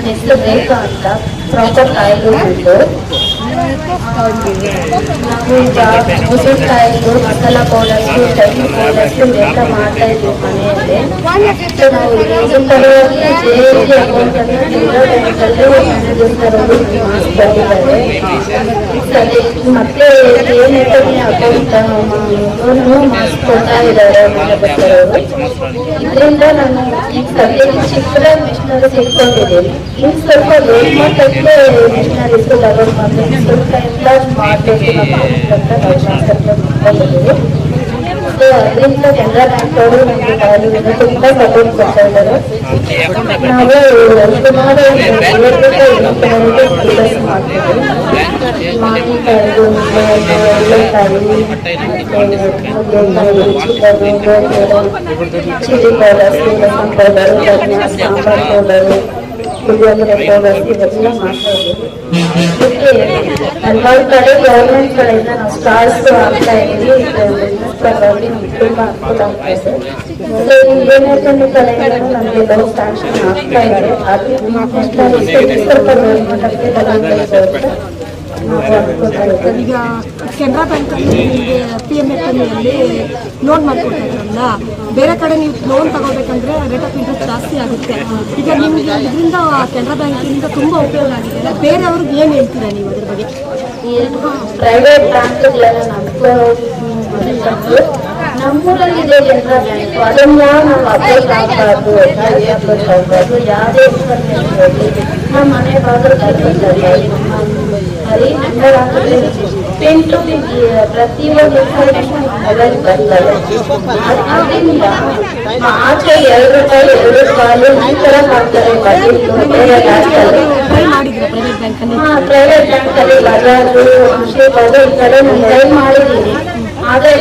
ಹೆಸರು ರೇಖಾ ಅಂತ, ಪ್ರಾಪರ್ ಕಾಯಿಲೆ ನಾವು ಈಗ ಮುಸುರು ಕಾಯಿಲು, ಮಸಾಲ ಪೌಡರ್ಸು, ಚಟ್ನಿ ಪೌಡರ್ಸು ಎಲ್ಲ ಮಾಡ್ತಾ ಇದ್ವಿ ಮನೆಯಲ್ಲಿ. ಸೊ ನಾವು ಇದನ್ನ ತರುವಾಗಿ JSG ಅಕೌಂಟ್ ಅನ್ನು ಕೆನರಾ ಬ್ಯಾಂಕಲ್ಲಿ ಮಾಸ್ಕ್ ಬಂದಿದ್ದಾರೆ. ಅದೇ ಮತ್ತೆ JNFME ಅಕೌಂಟ್ ಮಾಸ್ಕ್ ಕೊಡ್ತಾ ಇದ್ದಾರೆ ಮನೆ ಬರ್ತಾರವರು. ಇದರಿಂದ ನಾನು ಈಗ ಸದ್ಯಕ್ಕೆ ಚಿಕ್ಕದ ಮಿಷನರೀಸ್ ಇಟ್ಕೊಂಡಿದ್ದೀನಿ. ಇನ್ನು ಸ್ವಲ್ಪ ದೊಡ್ಡ ಮಟ್ಟಕ್ಕೆ ಮಿಷನರೀಸ್ ತಗೊಂಡು ಬಂದು ಸ್ವಲ್ಪ ಎನ್ಲಾರ್ಜ್ ಮಾಡಬೇಕು ಅಂತ ನಾವು ಸ್ವಲ್ಪ ಇಟ್ಕೊಂಡಿದ್ದೀವಿ. ಸೊ ಅದರಿಂದ ಕೆನರಾ ಬ್ಯಾಂಕ್ ಅವರು ನಮಗೆ ಕಾಲೇಜಿಂದ ತುಂಬಾ ಸಪೋರ್ಟ್ ಕೊಡ್ತಾ ಇದ್ದಾರೆ. ನಾವು ಸುಮಾರು 50 ಬಿಸ್ನೆಸ್ ಮಾಡ್ತೀವಿ. ಮಾವಿನಕಾಯಿ, ಎಳ್ಳೆಕಾಯಿ, ಚಿಲ್ಲಿ ಪೌಡರ್ಸ್, ರಸಂ ಪೌಡರು, ಧನಿಯಾ, ಸಾಂಬಾರ್ ಪೌಡರು, ಪುಳಿಯೋಗರೆ ಪೌಡರ್ ಇವೆಲ್ಲ ಮಾಡ್ತಾ ಇದ್ದೀವಿ. ಇದಕ್ಕೆ ಹಲವಾರು ಕಡೆ ಗೌರ್ಮೆಂಟ್ ಕಡೆಯಿಂದ ನಾವು ಸ್ಟಾಲ್ಸ್ ಆಗ್ತಾ ಇದ್ದೀವಿ. ಬಿಸ್ನೆಸ್ ಪರವಾಗಿ ತುಂಬಾ ಅನುಕೂಲ ಆಗ್ತಾ ಇದೆ. ಸೊ JNFME ಕಡೆಯಿಂದ ನಮಗೆ ಲೋನ್ ಸ್ಯಾಂಕ್ಷನ್ ಆಗ್ತಾ ಇದೆ. ಅದು ಸ್ವಲ್ಪ ಗೌರ್ಮೆಂಟ್ಗೆ ತಗೊಂಡು ಈಗ ಕೆನರಾ ಬ್ಯಾಂಕಲ್ಲಿ ನಿಮಗೆ PMFMEಯಲ್ಲಿ ಲೋನ್ ಮಾಡಿಕೊಡ್ತಾರಲ್ಲ, ಬೇರೆ ಕಡೆ ನೀವು ಲೋನ್ ತಗೋಬೇಕಂದ್ರೆ ರೇಟ್ ಆಫ್ ಇಂಟ್ರೆಸ್ಟ್ ಜಾಸ್ತಿ ಆಗುತ್ತೆ. ಈಗ ನಿಮಗೆ ಇದರಿಂದ ಕೆನರಾ ಬ್ಯಾಂಕಿಂದ ತುಂಬ ಉಪಯೋಗ ಆಗಿದೆ. ಬೇರೆಯವ್ರಿಗೆ ಏನು ಹೇಳ್ತೀರಾ ನೀವು ಅದ್ರ ಬಗ್ಗೆ? ಪ್ರೈವೇಟ್ ಬ್ಯಾಂಕ್ಗಳೆಲ್ಲ ನಮ್ಮೂರಲ್ಲಿ ಇದೆ ಕೆನರಾ ಬ್ಯಾಂಕ್. ಅದನ್ನ ನಾವು ಅಪ್ಡೇಟ್ ಆಗಬಾರ್ದು, ಯಾವುದೇ ಇನ್ಫಾರ್ಮೇಶನ್ ನಮ್ಮ ಮನೆ ಬಾಗಿಲು ಬರೀ ಪೆನ್ ಟು ಪ್ರತಿಯೊಂದು ಇನ್ಫಾರ್ಮೇಶನ್ ಮೊಬೈಲ್ ಬರ್ತದೆ. ಅದರಿಂದ ಆಚೆ ₹2 ಈ ತರ ಮಾಡ್ತಾರೆ ಪ್ರೈವೇಟ್ ಬ್ಯಾಂಕಲ್ಲಿ ಬಜಾಜು, ಆಶೀರ್ವಾದ ಈ ಕಡೆ ನಾನು ಟ್ರೈ ಮಾಡಿದ್ದೀನಿ. ಆದರೆ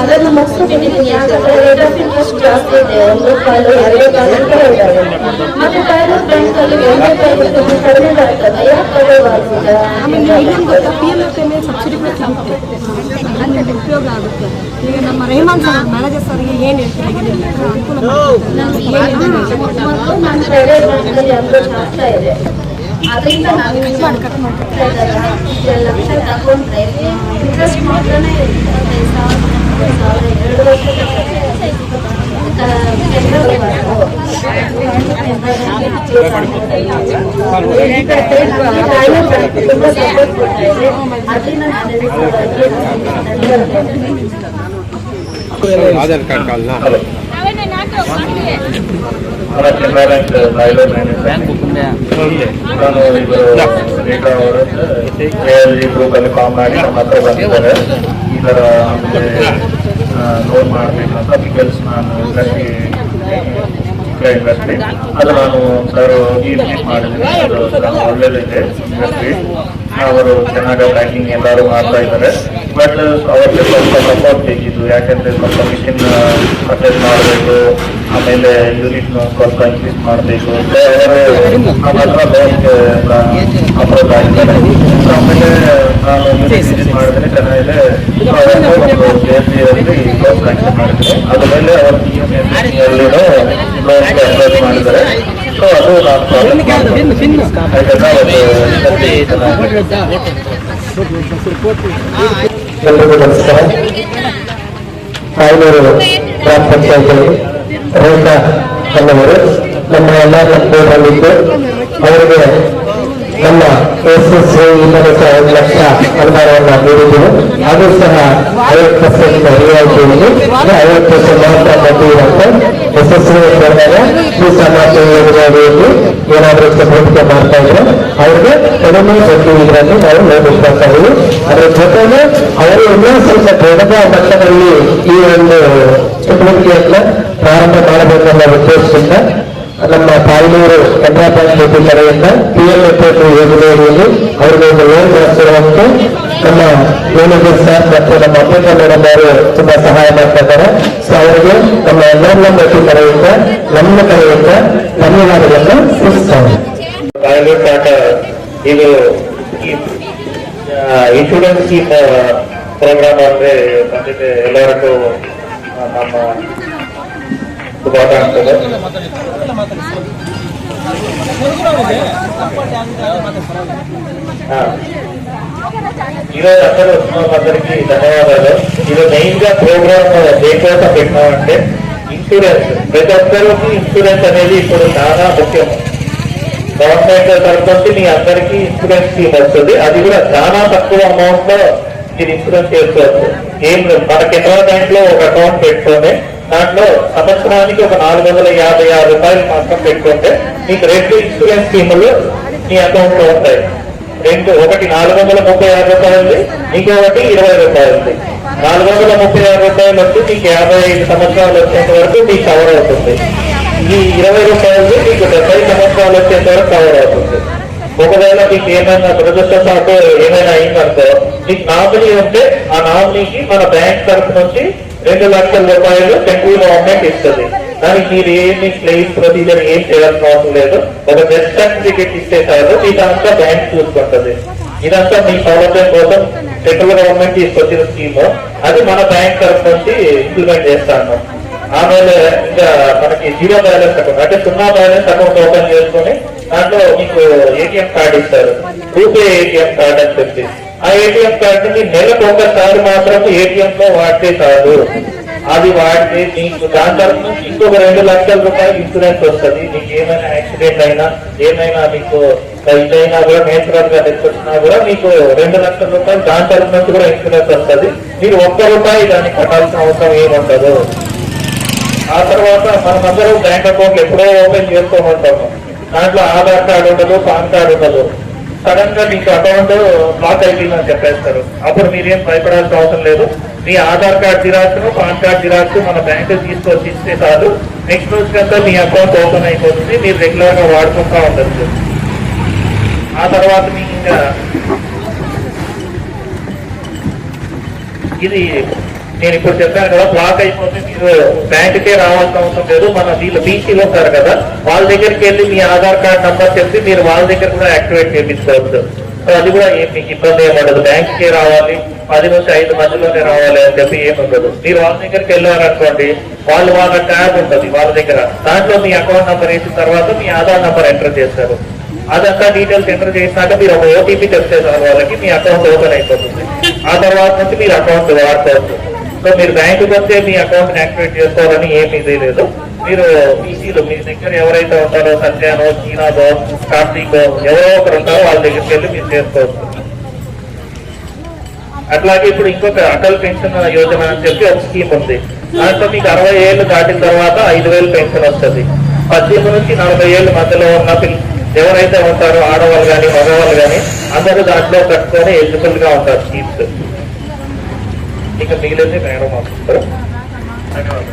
ಅದನ್ನು ಮುಗಿಸ್ಬಿಟ್ಟಿದ್ದೀನಿ. ಯಾಕಂದ್ರೆ ರೇಟ್ ಆಫ್ ಇಂಟ್ರೆಸ್ಟ್ ಜಾಸ್ತಿ ಇದೆ. ₹1, ₹2 ಇದ್ದಾವೆ. ಮತ್ತೆ ಪ್ರೈವೇಟ್ ಬ್ಯಾಂಕಲ್ಲಿ ₹2 ಕಡಿಮೆ ಬರ್ತದೆ. ಯಾಕೆ PMFME ಸಬ್ಸಿಡಿ ಕೂಡ ಸಿಗುತ್ತೆ, ನಿಮಗೆ ಉಪಯೋಗ ಆಗುತ್ತೆ. ಈಗ ನಮ್ಮ ರೆಹಮಾನ್ ಸರ್ ಮ್ಯಾನೇಜರ್ ಸರ್ಗೆ ಏನು ಹೇಳ್ತೀರಿ? ಅನುಕೂಲ ನಾನು ಪ್ರೈವೇಟ್ ಬ್ಯಾಂಕಲ್ಲಿ ಅಪ್ರೋಚ್ ಆಗ್ತಾ ಇದೆ. ಅದರಿಂದ ನಾವು ಕಟ್ ಮಾಡ್ತಾ ಇದ್ದಾರೆ. 2 ಲಕ್ಷ ತಗೊಂಡ್ರೆ ಇಂಟ್ರೆಸ್ಟ್ ಮಾತ್ರನೇ 2 ವರ್ಷ ಆಧಾರ್ ಕಾರ್ಡ್ ಕಾಲ್ನ ಕೆನರಾ ಬ್ಯಾಂಕ್ ನಾನು ಇದು ರೇಖಾ ಅವರು ALG ಗ್ರೂಪ್ ಅಲ್ಲಿ ಫಾರ್ಮ್ ಮಾಡಿ ನಮ್ಮ ಹತ್ರ ಬಂದಿದ್ದಾರೆ. ಈ ಥರ ಲೋನ್ ಮಾಡಬೇಕಂತ ಬಿಕಾಸ್ ನಾನು ಇಂಡಸ್ಟ್ರಿ ಅದು ನಾನು ಸರ್ ಮೀಟ್ ಮಾಡಿದ್ದೀನಿ. ಅದು ಒಳ್ಳೇದಿದೆ ಇಂಡಸ್ಟ್ರಿ. ಅವರು ಚೆನ್ನಾಗಿ ಬ್ಯಾಂಕಿಂಗ್ ಎಲ್ಲರೂ ಮಾಡ್ತಾ ಇದ್ದಾರೆ. ಬಟ್ ಅವ್ರಿಗೆ ಸ್ವಲ್ಪ ಸಪೋರ್ಟ್ ಬೇಕಿತ್ತು. ಯಾಕೆಂದರೆ ಸ್ವಲ್ಪ ಮಿಷಿನ್ ಪರ್ಚೇಸ್ ಮಾಡಬೇಕು, ಆಮೇಲೆ ಯೂನಿಟ್ ಸ್ವಲ್ಪ ಇನ್ಕ್ರೀಸ್ ಮಾಡಬೇಕು. ಅವರು ನಮ್ಮ ಹತ್ರ ಲೋನ್ಗೆ ಅಪ್ರೋಚ್ ಆಗಿದ್ದಾರೆ. ಆಮೇಲೆ ನಾನು ಯೂನಿಟ್ ಮಾಡಿದ್ರೆ ಚೆನ್ನಾಗಿದೆ. ಒಂದು JSG ಲೋನ್ ಸ್ಯಾಂಕ್ಷನ್ ಮಾಡಿದ್ದೀನಿ. ಅದ್ರ ಮೇಲೆ ಅವರು PMFMEಯಲ್ಲಿನೂ ಲೋನ್ಗೆ ಅಪ್ರೋಚ್ ಮಾಡಿದ್ದಾರೆ. ಸೊ ಅದು ನಾನು ಎಲ್ರಿಗೂ ನಮಸ್ಕಾರ. ತಾಯ್ನೂರು ಗ್ರಾಮ ಪಂಚಾಯತಿಯಲ್ಲಿ ರೇಖಾ ಅನ್ನವರು ನಮ್ಮ ಎಲ್ಲ ಕಂಪನಿಯಲ್ಲಿದ್ದು ಅವರಿಗೆ ನಮ್ಮ SSV ಇಂದಲೂ 1 ಲಕ್ಷ ಅನುದಾನವನ್ನು ನೀಡಿದ್ದೆವು. ಅದು ಸಹ 50% ರಿಯಾಯಿತಿಯಲ್ಲಿ 50% ಮಾತ್ರ ಬಡ್ಡಿ ಇರುತ್ತೆ. SSV ಬಂದಾಗ ಈ ಸಮಾಜ ಯೋಜನೆಯಲ್ಲಿ ಏನಾದರೂ ಚಟುವಟಿಕೆ ಮಾಡ್ತಾ ಇದ್ರೆ ಅವ್ರಿಗೆ ಕಡಿಮೆ ಬಡ್ಡಿ ಇದರಲ್ಲಿ ನಾವು ನೋಡಿಕೊಳ್ತಾ ಇದ್ದೀವಿ. ಅದರ ಜೊತೆಗೆ ಅವರು ಇನ್ನೂ ಸ್ವಲ್ಪ ದೊಡ್ಡ ಮಟ್ಟದಲ್ಲಿ ಈ ಒಂದು ಚಟುವಟಿಕೆಯನ್ನ ಪ್ರಾರಂಭ ಮಾಡಬೇಕೆಂಬ ಉದ್ದೇಶದಿಂದ ನಮ್ಮ ತಾಯ್ನೂರು ಕೆನರಾ ಬ್ಯಾಂಕ್ ಕಡೆಯಿಂದ PMFME ಯೋಜನೆಯಲ್ಲಿ ಅವರಿಗೆ ಒಂದು ಲೋನ್ ಮಾಡಿಸಿರುವಂತೆ ನಮ್ಮ ಮ್ಯಾನೇಜರ್ ಸರ್ ಮತ್ತು ನಮ್ಮ ಅಪ್ಲಿಕಾ ಮೇಡಮ್ ಅವರು ತುಂಬಾ ಸಹಾಯ ಮಾಡ್ತಾ ಇದ್ದಾರೆ. ಸೊ ಅವರಿಗೆ ನಮ್ಮ NRLM ಕಡೆಯಿಂದ ನಮ್ಮ ಕಡೆಯಿಂದ ಧನ್ಯವಾದಗಳನ್ನು ತಿಳಿಸ್ತಾರೆ. ಇದು ಇನ್ಶೂರೆನ್ಸ್ ಸ್ಕೀಮ್ ಪ್ರೋಗ್ರಾಮ್ ಅಂದ್ರೆ ಖಂಡಿತ ಎಲ್ಲರಿಗೂ ನಮ್ಮ ಶುಭಾಕಾಂಕ್ಷೆಗಳು. ఈరోజు అందరూ వచ్చిన అందరికీ ధన్యవాదాలు. ఇది మెయిన్ గా ప్రోగ్రామ్ దేనికోసం పెట్టినామంటే ఇన్సూరెన్స్. ప్రతి ఒక్కరికి ఇన్సూరెన్స్ అనేది ఇప్పుడు చాలా ముఖ్యం. గవర్నమెంట్ తరఫు నుంచి మీ అందరికీ ఇన్సూరెన్స్ స్కీమ్ వస్తుంది. అది కూడా చాలా తక్కువ అమౌంట్ లో మీరు ఇన్సూరెన్స్ చేసుకోవచ్చు. ఏం లేదు, మన కెనరా బ్యాంక్ లో ఒక అకౌంట్ పెట్టుకొని దాంట్లో సంవత్సరానికి ఒక 456 రూపాయలు మాత్రం పెట్టుకుంటే మీకు 2 ఇన్సూరెన్స్ స్కీములు మీ అకౌంట్ లో ఉంటాయి. ఒకటి 436 రూపాయలు, ఇంకొకటి 20 రూపాయలు. 436 రూపాయలు వచ్చి మీకు 55 సంవత్సరాలు వచ్చేంత వరకు మీకు కవర్ అవుతుంది. ఈ 20 రూపాయలు మీకు 70 సంవత్సరాలు వచ్చేంత వరకు కవర్ అవుతుంది. ఒకవేళ మీకు ఏమైనా దురదృష్టవశాత్తు ఏమైనా అయిందనుకో, మీకు నామినీ ఉంటే ఆ నామినీకి మన బ్యాంక్ తరఫు నుంచి 2 లక్షల రూపాయలు సెంట్రల్ గవర్నమెంట్ ఇస్తుంది. దానికి మీరు ఏమి క్లెయిమ్ ప్రొసీజర్ ఏం చేయాల్సిన అవసరం లేదు. ఒక డెత్ సర్టిఫికేట్ ఇచ్చేసారు, ఇదంతా బ్యాంక్ చూసుకుంటుంది. ఇదంతా మీ సౌలభ్యం కోసం సెంట్రల్ గవర్నమెంట్ తీసుకొచ్చిన స్కీమ్. అది మన బ్యాంక్ తరఫు నుంచి ఇంప్లిమెంట్ చేస్తాను. ఆಮೇಲೆ ఇంకా మనకి 0 బ్యాలెన్స్ అకౌంట్ అంటే 0 బ్యాలెన్స్ అకౌంట్ ఓపెన్ చేసుకుని దాంట్లో మీకు ఏటీఎం కార్డు ఇస్తారు. రూపే ఏటీఎం కార్డు అని చెప్పి ఆ ఏటీఎం కార్డు ని నెలకు ఒకసారి మాత్రం ఏటీఎం లో వాడితే చాలు. అది వాడితే మీకు దాని తరఫు నుంచి ఇంకొక 2 లక్షల రూపాయలు ఇన్సూరెన్స్ వస్తుంది. మీకు ఏమైనా యాక్సిడెంట్ అయినా ఏమైనా మీకు ఇదైనా కూడా నేచురల్ గా తెచ్చుకున్నా కూడా మీకు 2 లక్షల రూపాయలు దాని తరఫు నుంచి కూడా ఇన్సూరెన్స్ వస్తుంది. మీరు 1 రూపాయి దానికి కట్టాల్సిన అవసరం ఏముండదు. ఆ తర్వాత మనమందరం బ్యాంక్ అకౌంట్ ఎప్పుడో ఓపెన్ చేసుకోమంటాము. దాంట్లో ఆధార్ కార్డు ఉండదు, పాన్ కార్డు ఉండదు. సడన్ గా మీకు అకౌంట్ బ్లాక్ అయిపోయిందని చెప్పేస్తారు. అప్పుడు మీరేం భయపడాల్సిన అవసరం లేదు. మీ Aadhaar card xerox, PAN card xerox మన బ్యాంకు తీసుకొచ్చి ఇస్తే చాలు. నెక్స్ట్ రోజు కంతా మీ అకౌంట్ ఓపెన్ అయిపోతుంది. మీరు రెగ్యులర్ గా వాడుకుంటా ఉండొచ్చు. ఆ తర్వాత మీకు ఇంకా ఇది నేను ఇప్పుడు చెప్పాను కదా, బ్లాక్ అయిపోతే మీరు బ్యాంకుకే రావాల్సిన అవసరం లేదు. మన వీళ్ళు బీసీలో ఉంటారు కదా, వాళ్ళ దగ్గరికి వెళ్ళి మీ ఆధార్ కార్డ్ నంబర్ చెప్పి మీరు వాళ్ళ దగ్గర కూడా యాక్టివేట్ చేయించుకోవచ్చు. సో అది కూడా మీకు ఇబ్బంది ఏముండదు. బ్యాంకుకే రావాలి, 10 నుంచి 5 మధ్యలోనే రావాలి అని చెప్పి ఏముండదు. మీరు వాళ్ళ దగ్గరికి వెళ్ళారనుకోండి, వాళ్ళ ట్యాబ్ ఉంటుంది వాళ్ళ దగ్గర. దాంట్లో మీ అకౌంట్ నంబర్ వేసిన తర్వాత మీ ఆధార్ నంబర్ ఎంటర్ చేస్తారు. అదంతా డీటెయిల్స్ ఎంటర్ చేసినాక మీరు ఒక ఓటీపీ చెప్తేసారు వాళ్ళకి, మీ అకౌంట్ ఓపెన్ అయిపోతుంది. ఆ తర్వాత నుంచి మీరు అకౌంట్ వాడుకోవచ్చు. సో మీరు బ్యాంకుకి వస్తే మీ అకౌంట్ యాక్టివేట్ చేసుకోవాలని ఏమీ ఇది లేదు. మీరు ఈసీలో మీ దగ్గర ఎవరైతే ఉంటారో, సత్యానో, చీనాదో, కార్తీకో ఎవరో ఒకరు ఉంటారో వాళ్ళ దగ్గరికి వెళ్ళి మీరు చేసుకోవచ్చు. అట్లాగే ఇప్పుడు ఇంకొక అటల్ పెన్షన్ యోజన అని చెప్పి ఒక స్కీమ్ ఉంది. దాంట్లో మీకు 60 ఏళ్ళు దాటిన తర్వాత 5,000 పెన్షన్ వస్తుంది. 18 నుంచి 40 ఏళ్ళ మధ్యలో ఉన్న ఎవరైతే ఉంటారో ఆడవాళ్ళు కానీ మగవాళ్ళు కానీ అందరూ దాంట్లో కట్టుకొని ఎలిజిబుల్ గా ఉంటారు స్కీమ్స్. ఇక మిగిలింది మేడం వస్తారు. ధన్యవాదాలు.